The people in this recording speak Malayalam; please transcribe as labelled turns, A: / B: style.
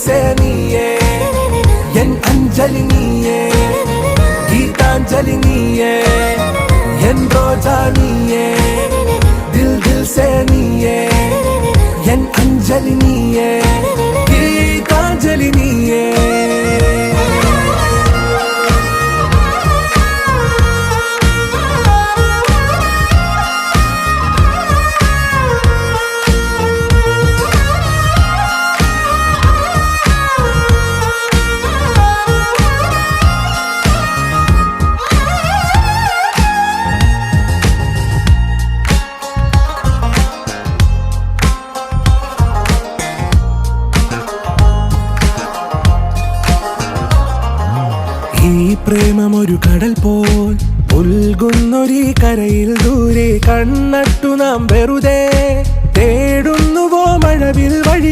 A: से നീയേ എൻ അഞ്ജലി നീയേ ഗീതാഞ്ജലി നീയേ എൻ റോജാ നീയേ ദിൽ ദിൽ से നീയേ എൻ അഞ്ജലി നീയേ ഗീതാഞ്ജലി നീയേ ഈ പ്രേമമൊരു കടൽ പോൽ ഉൽകുന്നൊരീ കരയിൽ ദൂരെ കണ്ണട്ടു നാം വെറുതെ തേടുന്നുവോ മഴവിൽ വഴി